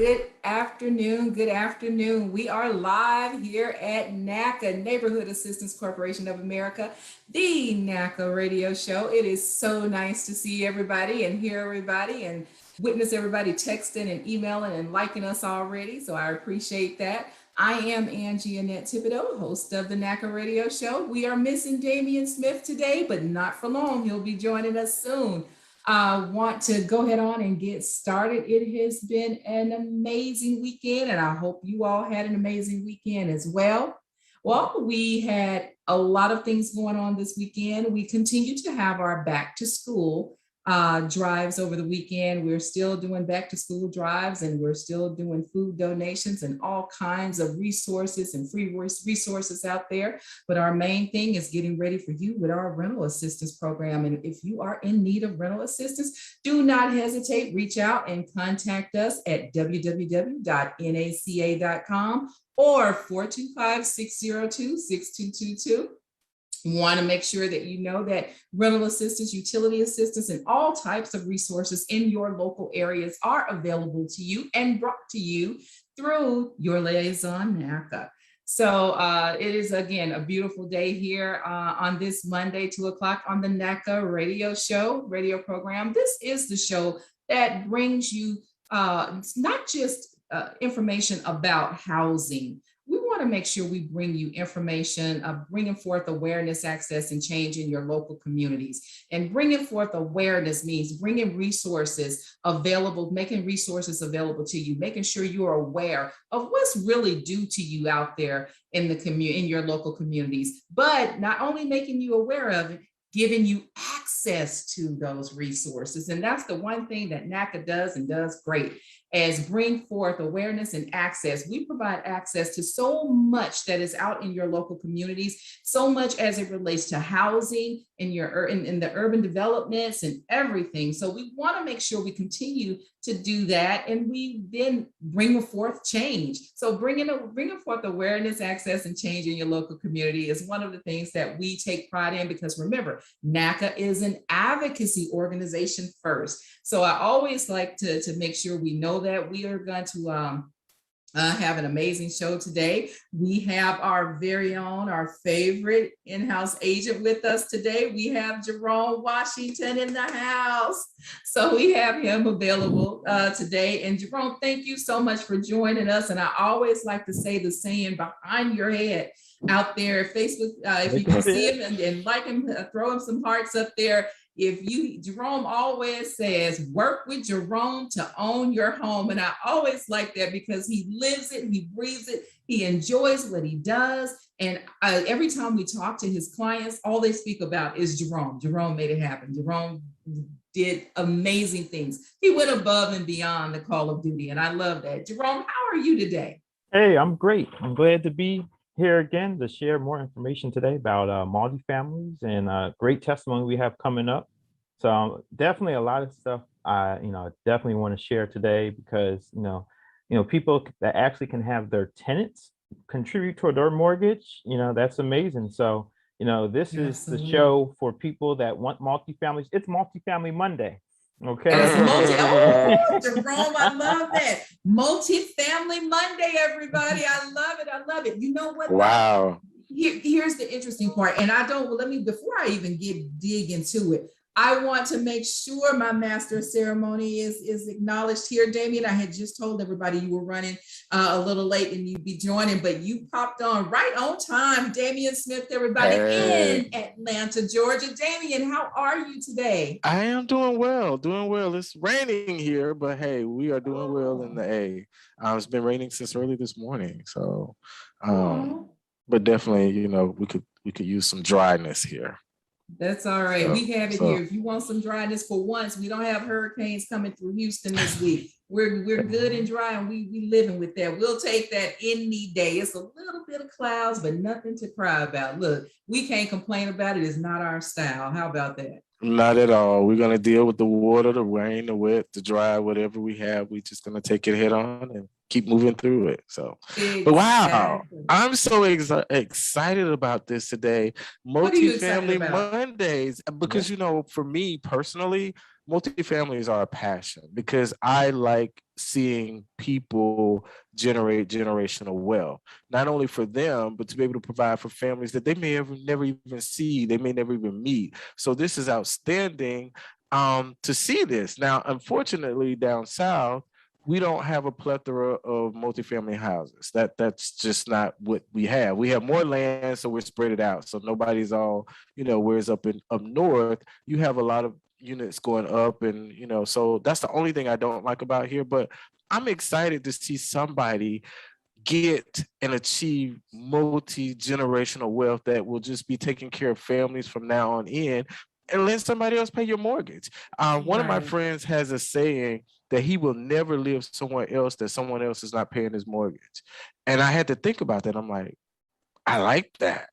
Good afternoon. Good afternoon. We are live here at NACA, Neighborhood Assistance Corporation of America, the NACA radio show. It is so nice to see everybody and hear everybody and witness everybody texting and emailing and liking us already. So I appreciate that. I am Angie Annette Thibodeau, host of the NACA radio show. We are missing Damian Smith today, but not for long. He'll be joining us soon. I want to go ahead on and get started. It has been an amazing weekend, and I hope you all had an amazing weekend as well. Well, we had a lot of things going on this weekend. We continue to have our back to school drives over the weekend. We're still doing back to school drives, and we're still doing food donations and all kinds of resources and free resources out there. But our main thing is getting ready for you with our rental assistance program. And if you are in need of rental assistance, do not hesitate. Reach out and contact us at www.naca.com or 425-602-6222. Want to make sure that you know that rental assistance, utility assistance, and all types of resources in your local areas are available to you and brought to you through your liaison NACA. So it is, again, a beautiful day here on this Monday, 2 o'clock on the NACA radio program. This is the show that brings you not just information about housing. We want to make sure we bring you information, bringing forth awareness, access, and change in your local communities. And bringing forth awareness means bringing resources available, making resources available to you, making sure you are aware of what's really due to you out there in the in your local communities. But not only making you aware of it, giving you access to those resources. And that's the one thing that NACA does and does great, as bring forth awareness and access. We provide access to so much that is out in your local communities, so much as it relates to housing in the urban developments and everything. So we want to make sure we continue to do that, and we then bring forth change. So bringing forth awareness, access, and change in your local community is one of the things that we take pride in, because remember, NACA is an advocacy organization first. So I always like to make sure we know that. We are going to have an amazing show today. We have our very own, our favorite in-house agent with us today. We have Jerome Washington in the house. So we have him available today. And Jerome, thank you so much for joining us. And I always like to say the saying behind your head out there, Facebook, if you can see him and like him, throw him some hearts up there. Jerome always says, work with Jerome to own your home. And I always like that, because he lives it, he breathes it, he enjoys what he does. And every time we talk to his clients, all they speak about is Jerome. Jerome made it happen. Jerome did amazing things. He went above and beyond the call of duty. And I love that. Jerome, how are you today? Hey, I'm great. I'm glad to be here again to share more information today about multifamilies and great testimony we have coming up. So definitely a lot of stuff I definitely want to share today, because people that actually can have their tenants contribute toward their mortgage, that's amazing. So this is the show for people that want multifamilies. It's Multifamily Monday. Okay. Jerome, I love that. Multifamily Monday, everybody. I love it. I love it. You know what? Wow. Here's the interesting part. And before I even dig into it, I want to make sure my master of ceremony is acknowledged here. Damian, I had just told everybody you were running a little late and you'd be joining, but you popped on right on time. Damian Smith, everybody, in Atlanta, Georgia. Damian, how are you today? I am doing well, It's raining here, but hey, we are doing well in the A. It's been raining since early this morning. So, but definitely, we could use some dryness here. That's all right. We have it here. If you want some dryness for once, we don't have hurricanes coming through Houston this week. We're good and dry, and we living with that. We'll take that any day. It's a little bit of clouds, but nothing to cry about. Look, we can't complain about it. It's not our style. How about that? Not at all. We're going to deal with the water, the rain, the wet, the dry, whatever we have. We're just going to take it head on and keep moving through it. So, but wow, Exactly. I'm so excited about this today. What are you excited Multifamily about? Mondays, because, you know, for me personally, multifamilies are a passion because I like seeing people generate generational wealth, not only for them, but to be able to provide for families that they may have never even see, they may never even meet. So this is outstanding to see this. Now, unfortunately, down south, we don't have a plethora of multifamily houses. That's just not what we have. We have more land, so we're spread it out. So nobody's all, you know, whereas up north, you have a lot of units going up, and you know, so that's the only thing I don't like about here. But I'm excited to see somebody get and achieve multi-generational wealth that will just be taking care of families from now on in, and let somebody else pay your mortgage. One of my Right. friends has a saying that he will never live somewhere else that someone else is not paying his mortgage. And I had to think about that. I'm like, I like that.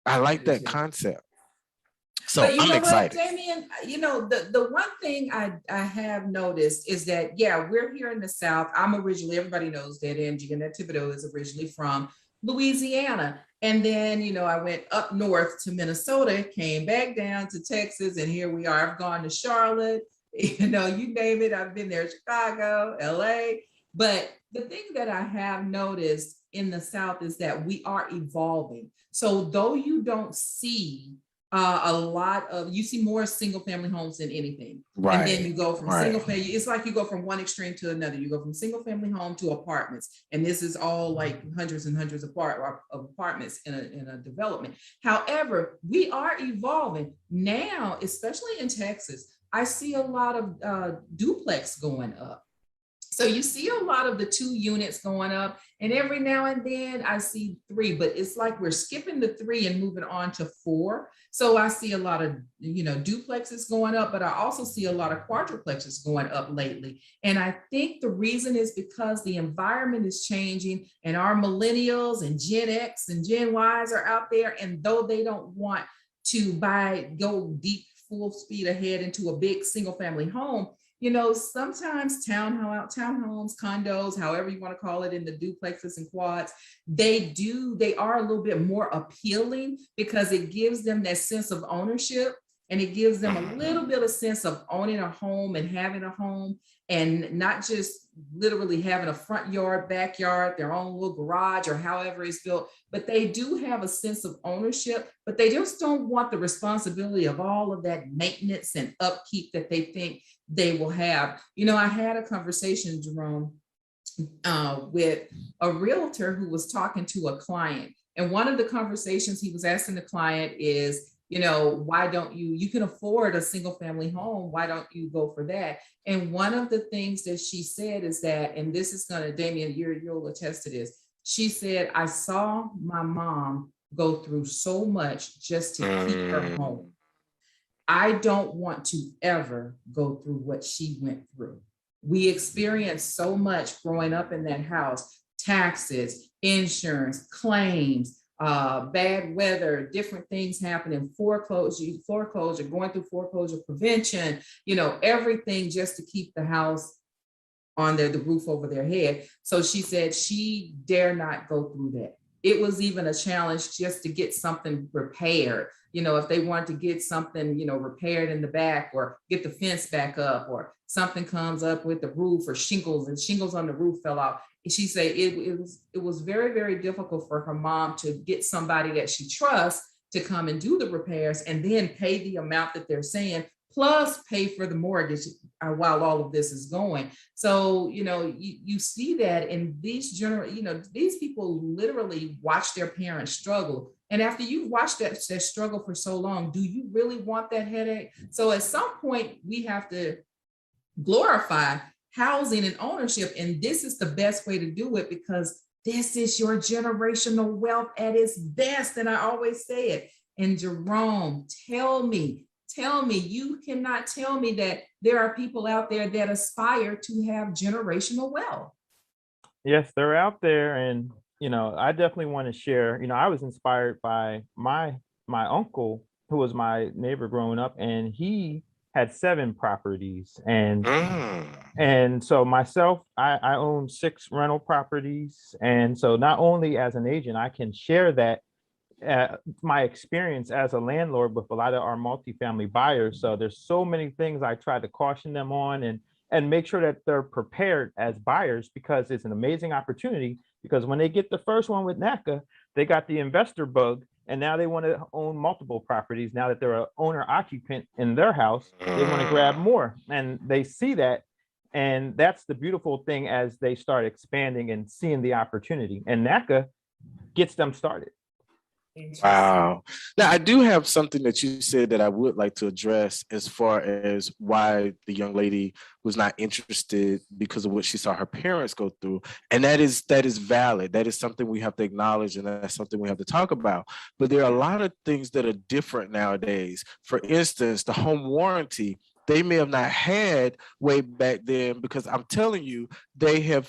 I I like do that too. concept. So But you I'm know what, excited. Damien, you know, the one thing I have noticed is that, yeah, we're here in the South. I'm originally, everybody knows that Angie and that Thibodeau is originally from Louisiana. And then, you know, I went up north to Minnesota, came back down to Texas, and here we are. I've gone to Charlotte, you know, you name it. I've been there, Chicago, LA. But the thing that I have noticed in the South is that we are evolving. So though you don't see a lot of, you see more single family homes than anything. And then Right. you go from Right. single family, it's like you go from one extreme to another. You go from single family home to apartments. And this is all like hundreds and hundreds of apartments in a development. However, we are evolving now, especially in Texas. I see a lot of duplex going up. So you see a lot of the 2 units going up, and every now and then I see 3, but it's like we're skipping the 3 and moving on to 4. So I see a lot of, you know, duplexes going up, but I also see a lot of quadruplexes going up lately. And I think the reason is because the environment is changing, and our millennials and Gen X and Gen Ys are out there, and though they don't want to go deep full speed ahead into a big single family home, you know, sometimes townhomes, condos, however you want to call it, in the duplexes and quads, they are a little bit more appealing because it gives them that sense of ownership, and it gives them a little bit of sense of owning a home and having a home, and not just literally having a front yard, backyard, their own little garage, or however it's built, but they do have a sense of ownership, but they just don't want the responsibility of all of that maintenance and upkeep that they think they will have. You know, I had a conversation, Jerome, with a realtor who was talking to a client. And one of the conversations he was asking the client is, you know, why don't you can afford a single family home, why don't you go for that? And one of the things that she said is that, and this is gonna, Damien, you'll attest to this. She said, I saw my mom go through so much just to keep her home. I don't want to ever go through what she went through. We experienced so much growing up in that house: taxes, insurance, claims, bad weather, different things happening, foreclosure, going through foreclosure prevention, you know, everything just to keep the house on the roof over their head. So she said she dare not go through that. It was even a challenge just to get something repaired. You know, if they wanted to get something, you know, repaired in the back, or get the fence back up, or something comes up with the roof, or shingles, and shingles on the roof fell off. She said it was very, very difficult for her mom to get somebody that she trusts to come and do the repairs, and then pay the amount that they're saying, plus pay for the mortgage while all of this is going. So, you know, you see that in these you know, these people literally watch their parents struggle. And after you've watched that struggle for so long, do you really want that headache? So at some point, we have to glorify housing and ownership. And this is the best way to do it, because this is your generational wealth at its best. And I always say it. And Jerome, tell me, you cannot tell me that there are people out there that aspire to have generational wealth. Yes, they're out there. And, you know, I definitely want to share, you know, I was inspired by my uncle, who was my neighbor growing up, and he had 7 properties. And so myself, I own 6 rental properties. And so not only as an agent, I can share that my experience as a landlord with a lot of our multifamily buyers. So there's so many things I try to caution them on and make sure that they're prepared as buyers, because it's an amazing opportunity. Because when they get the first one with NACA, they got the investor bug, and now they want to own multiple properties. Now that they're an owner occupant in their house, they want to grab more, and they see that. And that's the beautiful thing as they start expanding and seeing the opportunity, and NACA gets them started. Wow. Now, I do have something that you said that I would like to address as far as why the young lady was not interested because of what she saw her parents go through. And that is valid. That is something we have to acknowledge, and that's something we have to talk about. But there are a lot of things that are different nowadays. For instance, the home warranty, they may have not had way back then, because I'm telling you, they have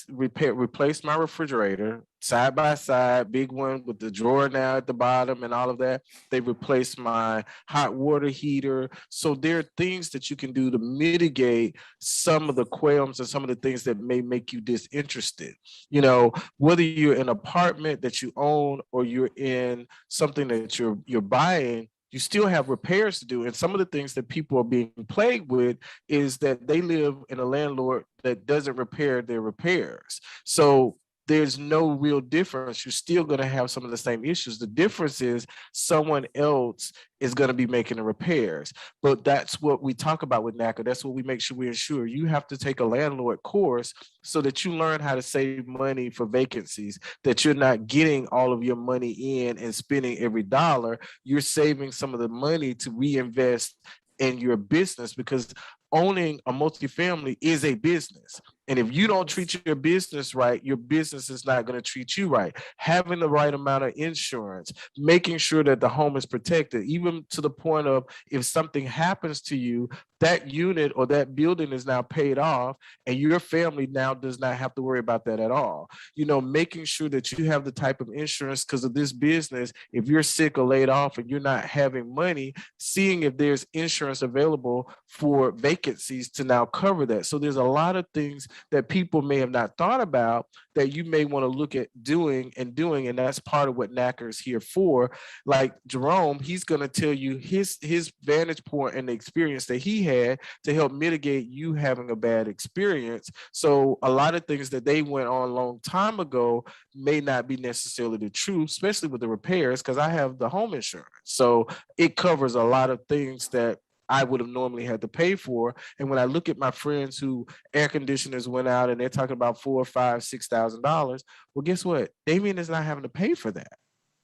replaced my refrigerator side by side, big one with the drawer now at the bottom and all of that. They replaced my hot water heater. So there are things that you can do to mitigate some of the qualms and some of the things that may make you disinterested. You know, whether you're in an apartment that you own or you're in something that you're buying, you still have repairs to do. And some of the things that people are being plagued with is that they live in a landlord that doesn't repair their repairs. So there's no real difference. You're still going to have some of the same issues. The difference is someone else is going to be making the repairs. But that's what we talk about with NACA. That's what we make sure we ensure. You have to take a landlord course so that you learn how to save money for vacancies, that you're not getting all of your money in and spending every dollar. You're saving some of the money to reinvest in your business, because owning a multifamily is a business. And if you don't treat your business right, your business is not going to treat you right. Having the right amount of insurance, making sure that the home is protected, even to the point of if something happens to you, that unit or that building is now paid off, and your family now does not have to worry about that at all. You know, making sure that you have the type of insurance, because of this business, if you're sick or laid off and you're not having money, seeing if there's insurance available for vacancies to now cover that. So there's a lot of things that people may have not thought about that you may want to look at doing, and that's part of what NACA is here for. Like Jerome, he's going to tell you his vantage point and the experience that he had to help mitigate you having a bad experience. So a lot of things that they went on a long time ago may not be necessarily the truth, especially with the repairs, because I have the home insurance. So it covers a lot of things that I would have normally had to pay for. And when I look at my friends who air conditioners went out and they're talking about $4,000, $5,000, $6,000, well, guess what? Damien is not having to pay for that.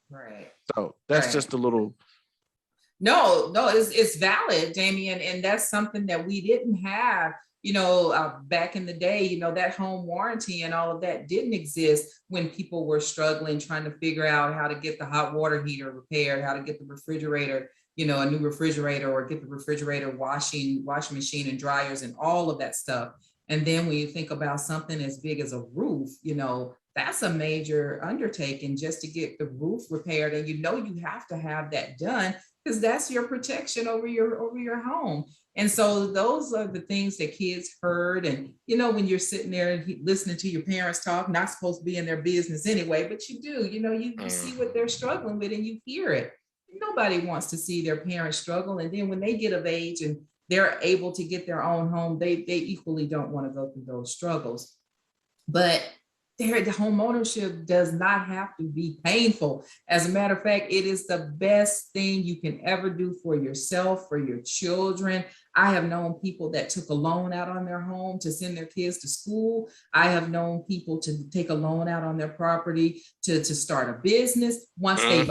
Right. So that's just a little. No, it's valid, Damien. And that's something that we didn't have, back in the day. That home warranty and all of that didn't exist when people were struggling, trying to figure out how to get the hot water heater repaired, how to get the refrigerator, a new refrigerator, or get the refrigerator washing machine and dryers and all of that stuff. And then when you think about something as big as a roof, that's a major undertaking just to get the roof repaired. And you have to have that done, because that's your protection over your home. And so those are the things that kids heard. And, when you're sitting there listening to your parents talk, not supposed to be in their business anyway, but you do, you see what they're struggling with and you hear it. Nobody wants to see their parents struggle. And then when they get of age and they're able to get their own home, they equally don't want to go through those struggles. But the home ownership does not have to be painful. As a matter of fact, it is the best thing you can ever do for yourself, for your children. I have known people that took a loan out on their home to send their kids to school. I have known people to take a loan out on their property to start a business. Once they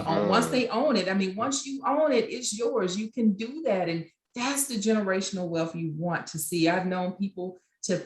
own it, once you own it, it's yours. You can do that. And that's the generational wealth you want to see. I've known people to,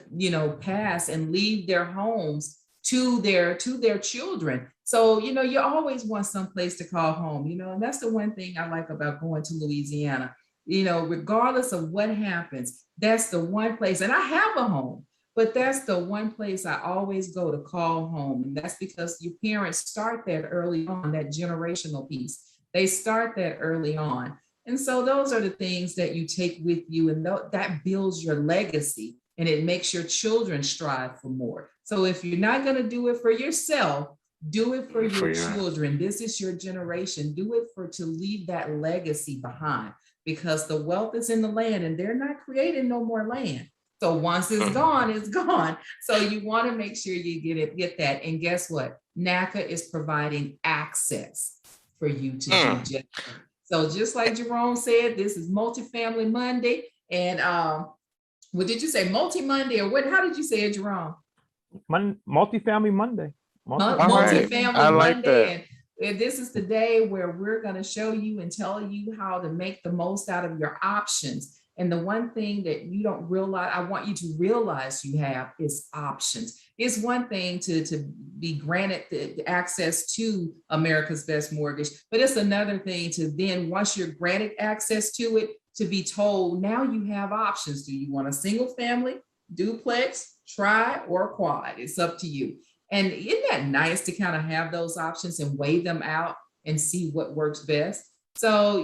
pass and leave their homes to their children. So, you always want some place to call home, and that's the one thing I like about going to Louisiana. Regardless of what happens, that's the one place, and I have a home, but that's the one place I always go to call home. And that's because your parents start that early on, that generational piece. They start that early on. And so those are the things that you take with you, and that builds your legacy, and it makes your children strive for more. So if you're not going to do it for yourself, do it for your children. This is your generation. Do it to leave that legacy behind, because the wealth is in the land and they're not creating no more land. So once it's gone, it's gone. So you want to make sure you get that. And guess what? NACA is providing access for you to do just that. So just like Jerome said, this is Multifamily Monday. And what did you say? Multi-Monday, or what? How did you say it, Jerome? Multifamily Monday. Multifamily Monday. And this is the day where we're going to show you and tell you how to make the most out of your options. And the one thing that you don't realize, I want you to realize you have, is options. It's one thing to be granted the access to America's Best Mortgage, but it's another thing to then, once you're granted access to it, to be told, now you have options. Do you want a single family, duplex, tri, or quad? It's up to you. And isn't that nice to kind of have those options and weigh them out and see what works best? So,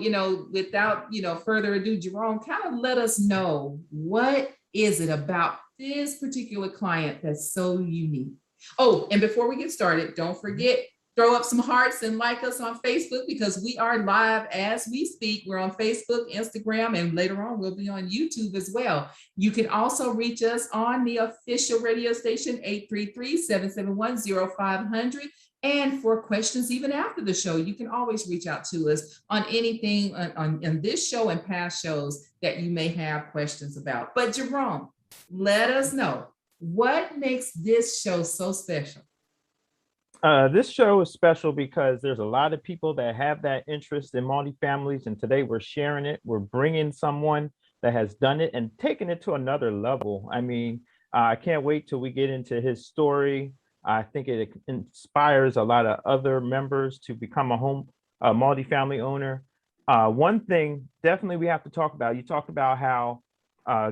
without, further ado, Jerome, kind of let us know, what is it about this particular client that's so unique? Oh, and before we get started, don't forget, throw up some hearts and like us on Facebook, because we are live as we speak. We're on Facebook, Instagram, and later on we'll be on YouTube as well. You can also reach us on the official radio station, 833-771-0500. And for questions, even after the show, you can always reach out to us on anything on this show and past shows that you may have questions about. But Jerome, let us know, what makes this show so special? This show is special because there's a lot of people that have that interest in multifamilies, and today we're sharing it. We're bringing someone that has done it and taken it to another level. I mean, I can't wait till we get into his story. I think it inspires a lot of other members to become a multifamily owner. One thing definitely we have to talk about, you talked about how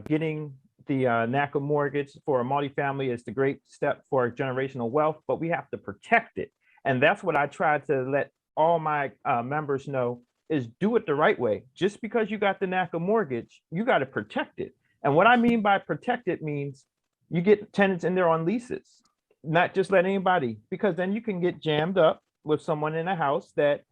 getting the NACA mortgage for a multifamily is the great step for generational wealth, but we have to protect it. And that's what I try to let all my members know, is do it the right way. Just because you got the NACA mortgage, you got to protect it. And what I mean by protect it means you get tenants in there on leases, not just let anybody, because then you can get jammed up with someone in a house that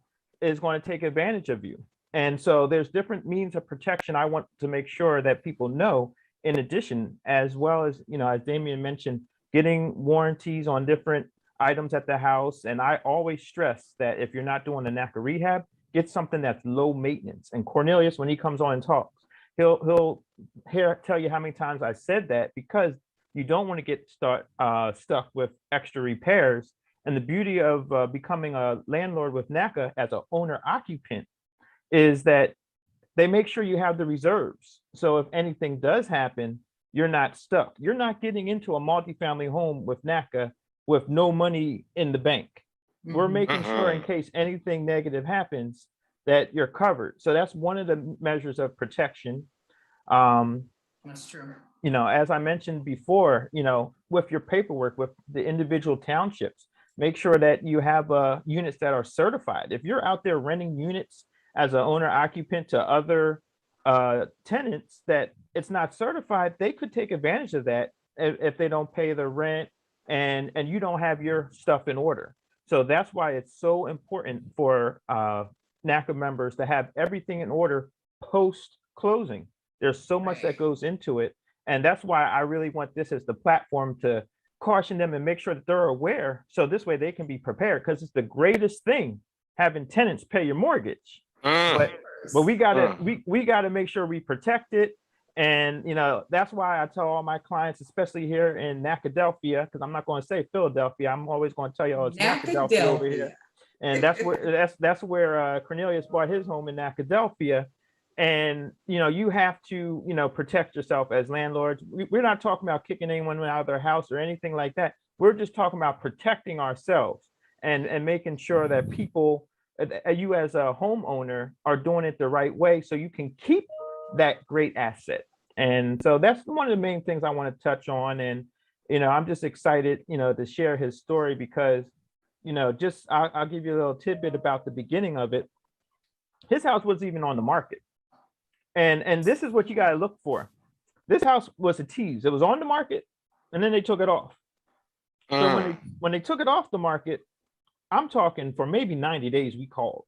is going to take advantage of you. And so there's different means of protection I want to make sure that people know. In addition, as well as, as Damian mentioned, getting warranties on different items at the house. And I always stress that if you're not doing the NACA rehab, get something that's low maintenance. And Cornelius, when he comes on and talks, he'll tell you how many times I said that, because you don't want to get stuck with extra repairs. And the beauty of becoming a landlord with NACA as an owner occupant is that they make sure you have the reserves. So if anything does happen, you're not stuck. You're not getting into a multifamily home with NACA with no money in the bank. We're making sure in case anything negative happens that you're covered. So that's one of the measures of protection. That's true. As I mentioned before, with your paperwork, with the individual townships, make sure that you have units that are certified. If you're out there renting units as an owner occupant to other tenants that it's not certified, they could take advantage of that if they don't pay the rent and you don't have your stuff in order. So that's why it's so important for NACA members to have everything in order post closing. There's so much that goes into it. And that's why I really want this as the platform to caution them and make sure that they're aware. So this way they can be prepared, because it's the greatest thing having tenants pay your mortgage. But we gotta make sure we protect it. And that's why I tell all my clients, especially here in Nacadelphia, because I'm not going to say Philadelphia, I'm always going to tell you, oh, it's Nacadelphia over here. And that's where Cornelius bought his home, in Nacadelphia. And you have to protect yourself as landlords. We're not talking about kicking anyone out of their house or anything like that. We're just talking about protecting ourselves and making sure that people, you as a homeowner, are doing it the right way so you can keep that great asset. And so that's one of the main things I want to touch on. And I'm just excited to share his story, because I'll give you a little tidbit about the beginning of it. His house wasn't even on the market. And this is what you got to look for. This house was a tease. It was on the market, and then they took it off. So when they took it off the market, I'm talking for maybe 90 days, we called.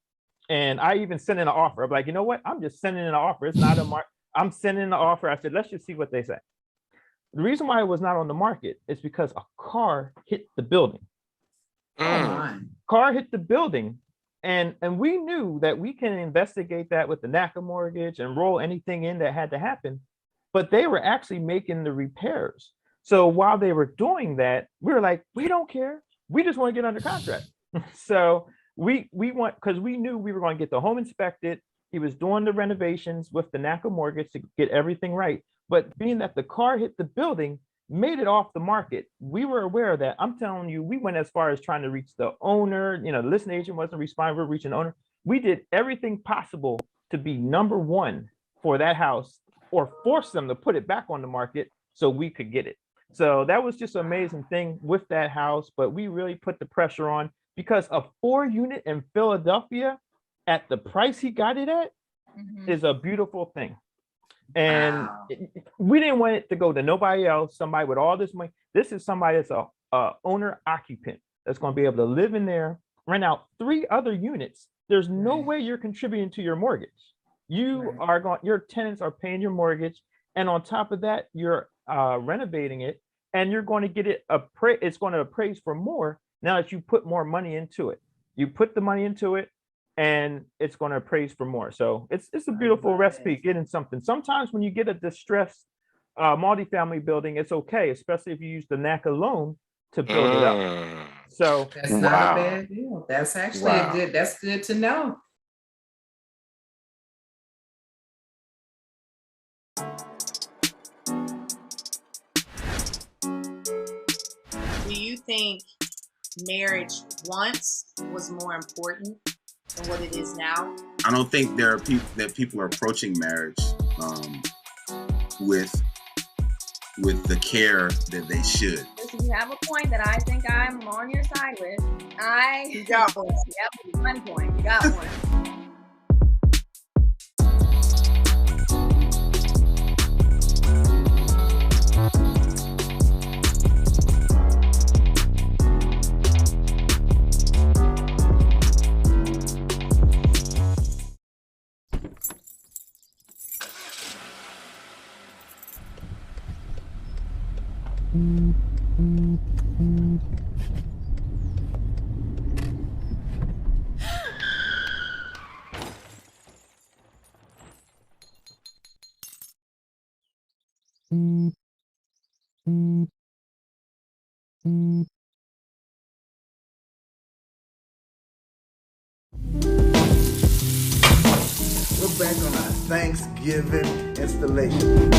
And I even sent in an offer. I'm like, you know what? I'm just sending in an offer. It's not a mark. I'm sending in an offer. I said, let's just see what they say. The reason why it was not on the market is because a car hit the building. Car hit the building. And we knew that we can investigate that with the NACA mortgage and roll anything in that had to happen. But they were actually making the repairs. So while they were doing that, we were like, we don't care. We just want to get under contract. So we want, because we knew we were going to get the home inspected. He was doing the renovations with the NACA mortgage to get everything right. But being that the car hit the building, made it off the market, we were aware of that. I'm telling you, we went as far as trying to reach the owner. You know, the listing agent wasn't responding. We were reaching the owner. We did everything possible to be number one for that house, or force them to put it back on the market so we could get it. So that was just an amazing thing with that house. But we really put the pressure on, because a 4-unit in Philadelphia at the price he got it at is a beautiful thing. And we didn't want it to go to nobody else, somebody with all this money. This is somebody that's a owner occupant that's going to be able to live in there, rent out 3 other units. There's no way you're contributing to your mortgage. You are going, your tenants are paying your mortgage. And on top of that, you're renovating it, and you're going to get it it's going to appraise for more now that you put more money into it. You put the money into it, and it's going to appraise for more. So it's a beautiful recipe, getting something. Sometimes when you get a distressed multifamily building, it's okay, especially if you use the NACA loan to build it up. So that's not a bad deal. That's actually a good, that's good to know. Do you think marriage once was more important than what it is now? I don't think there are people are approaching marriage with the care that they should. Listen, you have a point that I think I'm on your side with. You got one. Yep, one point. You got one. We're back on our Thanksgiving installation.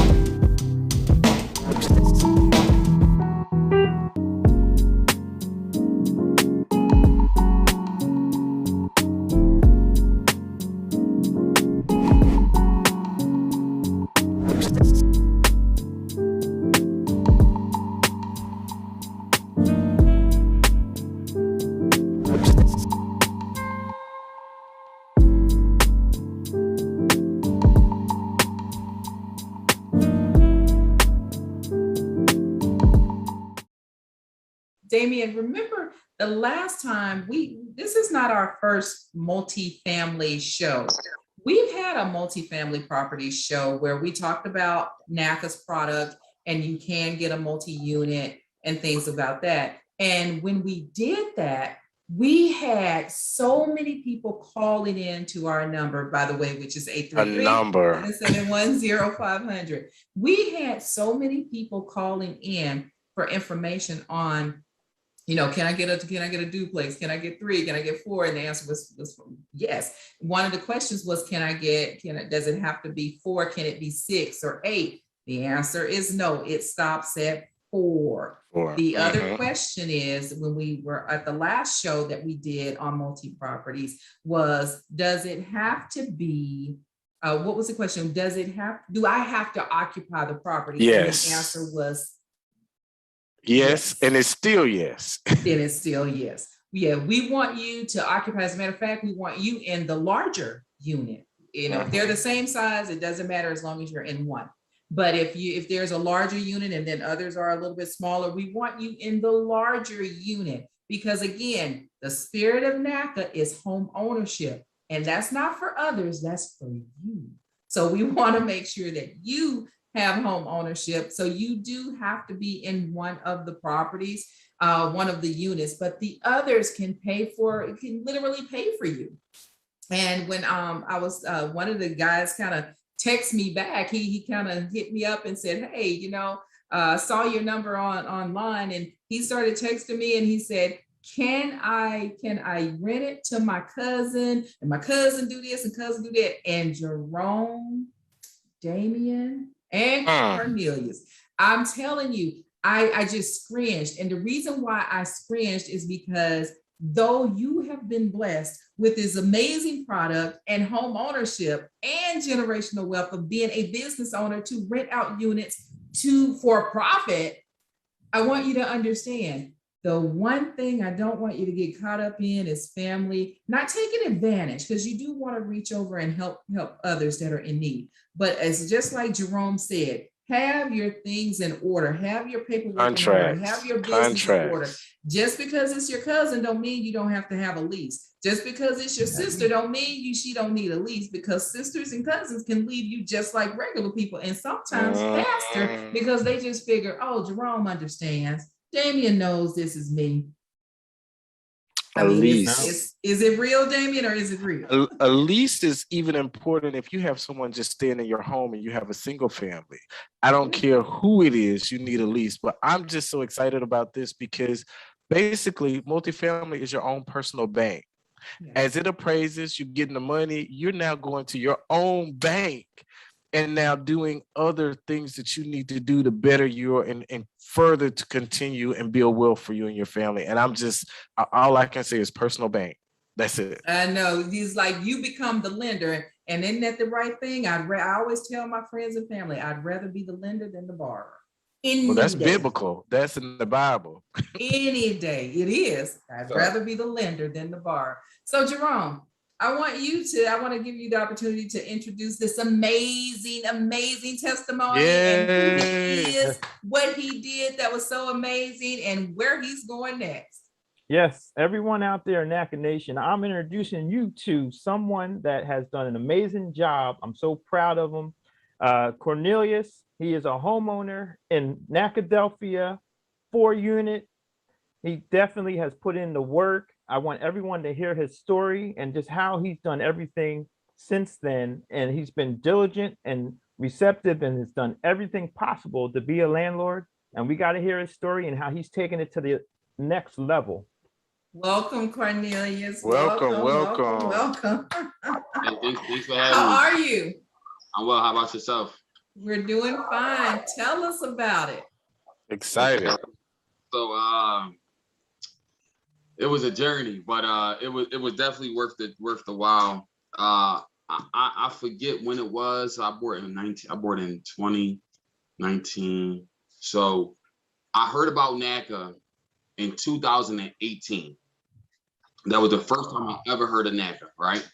Damian, remember the last time this is not our first multifamily show. We've had a multifamily property show where we talked about NACA's product, and you can get a multi-unit and things about that. And when we did that, we had so many people calling in to our number, by the way, which is 833-771-0500. We had so many people calling in for information on, you know, can I get a duplex? Can I get 3? Can I get 4? And the answer was yes. One of the questions was, does it have to be 4? Can it be 6 or 8? The answer is no, it stops at 4. The other question is, when we were at the last show that we did on multi-properties, was, does it have to be, what was the question? Do I have to occupy the property? Yes. And the answer was yes. And it's still yes. Then it's still yes. Yeah, we want you to occupy. As a matter of fact, we want you in the larger unit. if they're the same size, it doesn't matter as long as you're in one. But if there's a larger unit and then others are a little bit smaller, we want you in the larger unit, because again, the spirit of NACA is home ownership, and that's not for others, that's for you. So we want to make sure that you have home ownership. So you do have to be in one of the properties, one of the units, but the others can literally pay for you. And when I was, one of the guys kind of text me back, he kind of hit me up and said, hey, saw your number online, and he started texting me and he said, can I rent it to my cousin, and my cousin do this and cousin do that? And Jerome, Damien, and Cornelius, I'm telling you, I just cringed. And the reason why I cringed is because though you have been blessed with this amazing product and home ownership and generational wealth of being a business owner to rent out units for profit, I want you to understand, the one thing I don't want you to get caught up in is family, not taking advantage, because you do want to reach over and help others that are in need. But it's just like Jerome said, have your things in order, have your paperwork in order, have your business in order. Just because it's your cousin don't mean you don't have to have a lease. Just because it's your sister don't mean she don't need a lease, because sisters and cousins can leave you just like regular people, and sometimes faster, because they just figure, oh, Jerome understands. Damien knows this is me. A lease. Is it real, Damien, or is it real? A lease is even important if you have someone just staying in your home and you have a single family. I don't care who it is, you need a lease. But I'm just so excited about this because basically multifamily is your own personal bank. Yeah. As it appraises, you're getting the money, you're now going to your own bank and now doing other things that you need to do to better you and further to continue and build wealth for you and your family. And I'm just, all I can say is personal bank. That's it. I know. It's like you become the lender. And isn't that the right thing? I always tell my friends and family, I'd rather be the lender than the borrower. Well, that's biblical. That's in the Bible. Any day. It is. I'd rather be the lender than the borrower. So Jerome, I want to give you the opportunity to introduce this amazing testimony. Yay. And who he is, what he did that was so amazing, and where he's going next. Yes, everyone out there in NACA Nation, I'm introducing you to someone that has done an amazing job. I'm so proud of him. Cornelius, he is a homeowner in Nacadelphia, 4-unit. He definitely has put in the work. I want everyone to hear his story and just how he's done everything since then. And he's been diligent and receptive and has done everything possible to be a landlord. And we got to hear his story and how he's taken it to the next level. Welcome, Cornelius. Welcome. Hey, thanks for having me. How are you? I'm well. How about yourself? We're doing fine. Tell us about it. Excited. So it was a journey, but it was definitely worth the while. I forget when it was. I bought in 2019. So I heard about NACA in 2018. That was the first time I ever heard of NACA, right?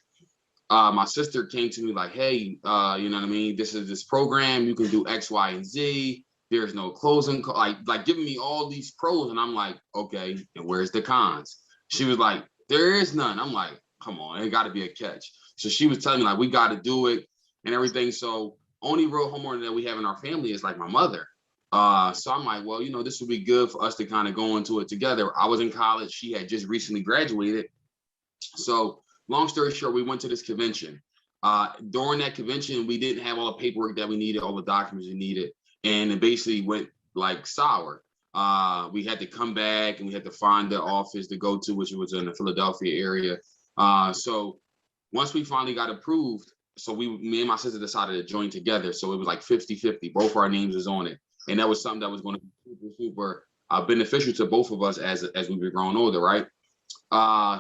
My sister came to me like, hey, you know what I mean? This is this program, you can do X, Y, and Z. There's no closing, like giving me all these pros. And I'm like, okay, and where's the cons? She was like, there is none. I'm like, come on, it gotta be a catch. So she was telling me like, we gotta do it and everything. So only real homeowner that we have in our family is like my mother. So I'm like, well, this would be good for us to kind of go into it together. I was in college. She had just recently graduated. So long story short, we went to this convention. During that convention, we didn't have all the paperwork that we needed, all the documents we needed. And it basically went like sour. We had to come back and we had to find the office to go to, which was in the Philadelphia area. So once we finally got approved, so me and my sister decided to join together. So it was like 50-50, both our names was on it. And that was something that was going to be super beneficial to both of us as we were growing older, right?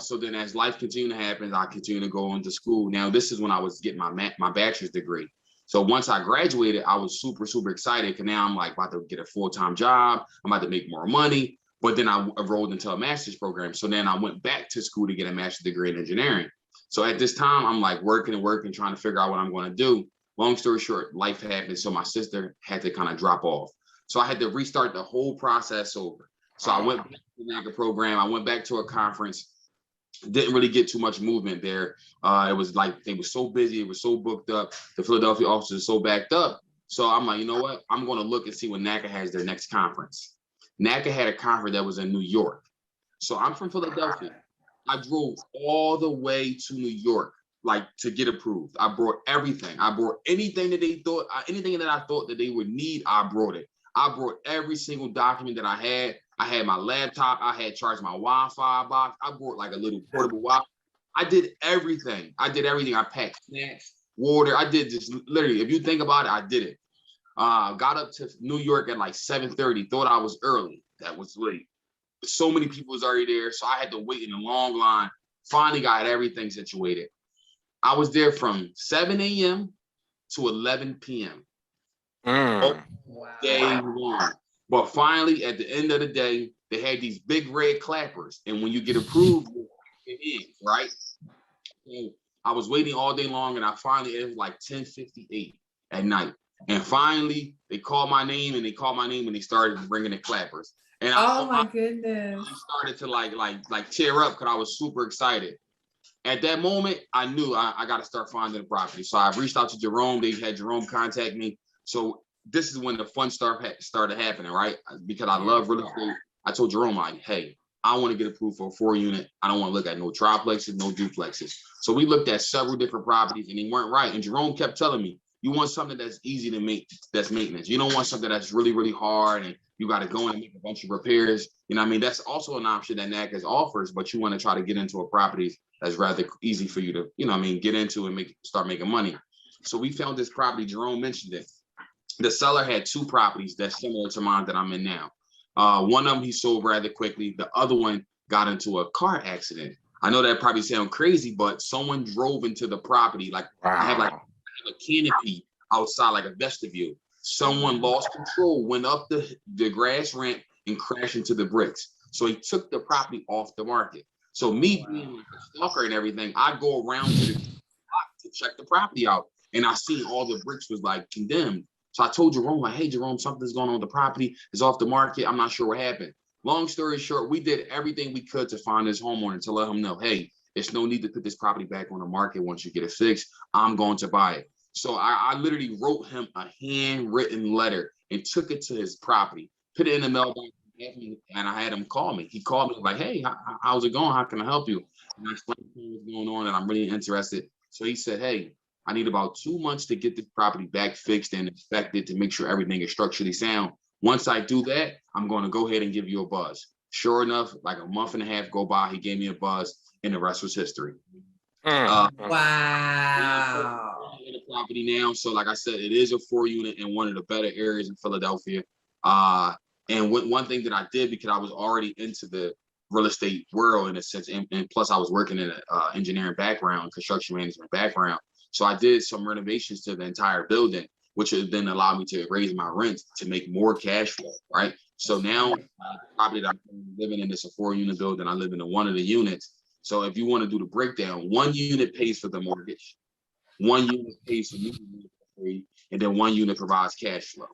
So then as life continued to happen, I continued to go into school. Now, this is when I was getting my bachelor's degree. So once I graduated, I was super excited because now I'm like about to get a full-time job. I'm about to make more money. But then I enrolled into a master's program. So then I went back to school to get a master's degree in engineering. So at this time, I'm like working and working, trying to figure out what I'm going to do. Long story short, life happened. So my sister had to kind of drop off. So I had to restart the whole process over. So I went back to the NACA program. I went back to a conference. Didn't really get too much movement there. It was like they were so busy. It was so booked up. The Philadelphia office is so backed up. So I'm like, you know what? I'm going to look and see when NACA has their next conference. NACA had a conference that was in New York. So I'm from Philadelphia. I drove all the way to New York, like to get approved. I brought everything. I brought anything that they thought, anything that I thought that they would need, I brought it. I brought every single document that I had. I had my laptop. I had charged my Wi-Fi box. I brought like a little portable Wi-Fi. I did everything. I packed snacks, water. I did just literally, if you think about it, I did it. Got up to New York at like 7:30, thought I was early. That was late. So many people was already there. So I had to wait in a long line. Finally got everything situated. I was there from 7 a.m. to 11 p.m. Day long. But finally, at the end of the day, they had these big red clappers. And when you get approved, it is, right? So I was waiting all day long, and it was like 10:58 at night. And finally, they called my name, and they started ringing the clappers. And my goodness. I started to like tear up because I was super excited. At that moment, I knew I got to start finding the property. So I reached out to Jerome. They had Jerome contact me. So this is when the fun started happening, right? Because I love real estate. I told Jerome, like, hey, I want to get approved for a 4-unit. I don't want to look at no triplexes, no duplexes. So we looked at several different properties, and they weren't right. And Jerome kept telling me, you want something that's easy to make, that's maintenance. You don't want something that's really, really hard and you got to go in and make a bunch of repairs. You know what I mean? That's also an option that NACA offers, but you want to try to get into a property that's rather easy for you to, you know what I mean, get into and start making money. So we found this property, Jerome mentioned it. The seller had 2 properties that's similar to mine that I'm in now. One of them he sold rather quickly. The other one got into a car accident. I know that probably sounds crazy, but someone drove into the property. Like I have like a canopy outside, like a vestibule. Someone lost control, went up the grass ramp and crashed into the bricks. So he took the property off the market. So me being like a stalker and everything, I go around to the block to check the property out. And I see all the bricks was like condemned. So I told Jerome, like, hey, Jerome, something's going on with the property. It's off the market. I'm not sure what happened. Long story short, we did everything we could to find this homeowner to let him know, hey, there's no need to put this property back on the market once you get it fixed. I'm going to buy it. So I literally wrote him a handwritten letter and took it to his property, put it in the mailbox, and I had him call me. He called me like, hey, how's it going? How can I help you? And I explained what's going on, and I'm really interested. So he said, hey, I need about 2 months to get the property back fixed and inspected to make sure everything is structurally sound. Once I do that, I'm going to go ahead and give you a buzz. Sure enough, like a month and a half go by, he gave me a buzz, and the rest was history. Wow. In the property now. So like I said, it is a 4-unit in one of the better areas in Philadelphia. And one thing that I did, because I was already into the real estate world in a sense, and plus I was working in an engineering background, construction management background. So I did some renovations to the entire building, which would then allow me to raise my rent to make more cash flow, right? So now the property that I'm living in is a 4-unit building. I live in one of the units. So if you want to do the breakdown, 1 unit pays for the mortgage, 1 unit pays for me, and then 1 unit provides cash flow.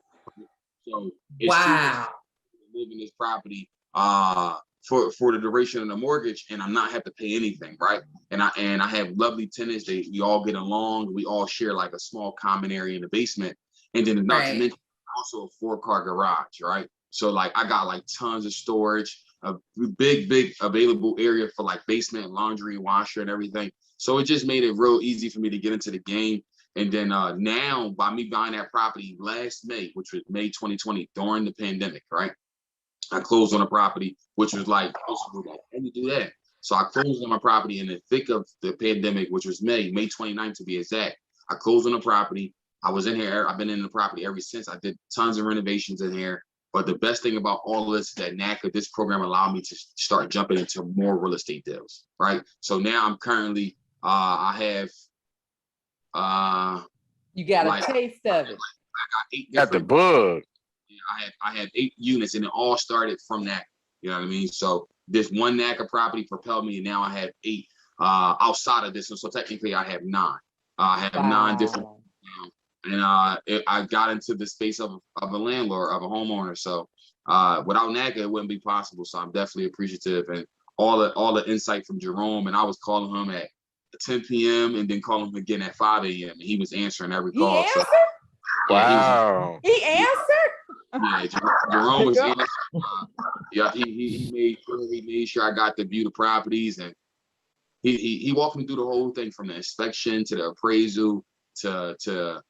So it's wow. to live in this property for the duration of the mortgage, and I'm not have to pay anything, right? And I have lovely tenants. We all get along. We all share like a small common area in the basement, and then not to mention also a 4-car garage, right? So like I got like tons of storage, a big available area for like basement, laundry, washer, and everything. So it just made it real easy for me to get into the game. And then now, by me buying that property last May, which was May 2020, during the pandemic, right? I closed on a property, which was like, how do you do that? So I closed on my property in the thick of the pandemic, which was May 29th to be exact. I closed on a property. I was in here. I've been in the property ever since. I did tons of renovations in here. But the best thing about all of this is that NACA, this program allowed me to start jumping into more real estate deals, right? So now I'm currently, I have, you got a taste of it. I got 8 got the bug. I have 8 units, and it all started from that. You know what I mean? So this one NACA property propelled me, and now I have 8 outside of this. And so technically I have 9. I have 9 different, and I got into the space of a landlord, of a homeowner. So without NACA, it wouldn't be possible. So I'm definitely appreciative, and all the insight from Jerome. And I was calling him at 10 p.m. and then calling him again at 5 a.m. and he was answering every He call. answered? So, Wow. He answered? yeah, Jerome was answering. Yeah, he made sure I got to view the properties, and he walked me through the whole thing from the inspection to the appraisal to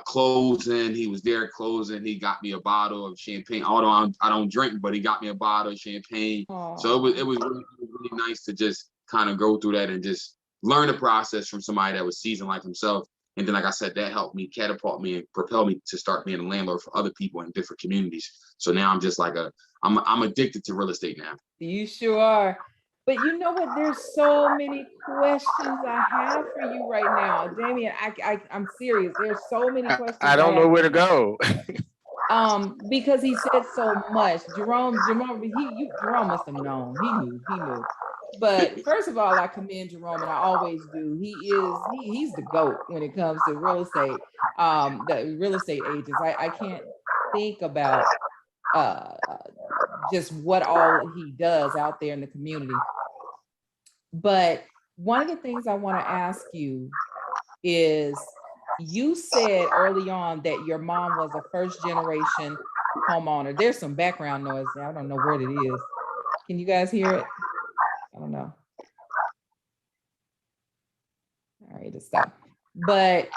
closing. He was there closing. He got me a bottle of champagne. Although I don't drink, but he got me a bottle of champagne. Aww. So it was really nice to just kind of go through that and just learn the process from somebody that was seasoned like himself. And then, like I said, that helped me catapult me and propel me to start being a landlord for other people in different communities. So now I'm just like I'm addicted to real estate now. You sure are. But you know what? There's so many questions I have for you right now, Damien. I'm serious. There's so many questions. I don't know where to go. Because he said so much. Jerome must have known. He knew. But first of all, I commend Jerome, and I always do. He's the GOAT when it comes to real estate. The real estate agents. I can't think about just what all he does out there in the community. But one of the things I want to ask you is, you said early on that your mom was a first generation homeowner. There's some background noise there. I don't know what it is. Can you guys hear it? I don't know. All right, it's stop. But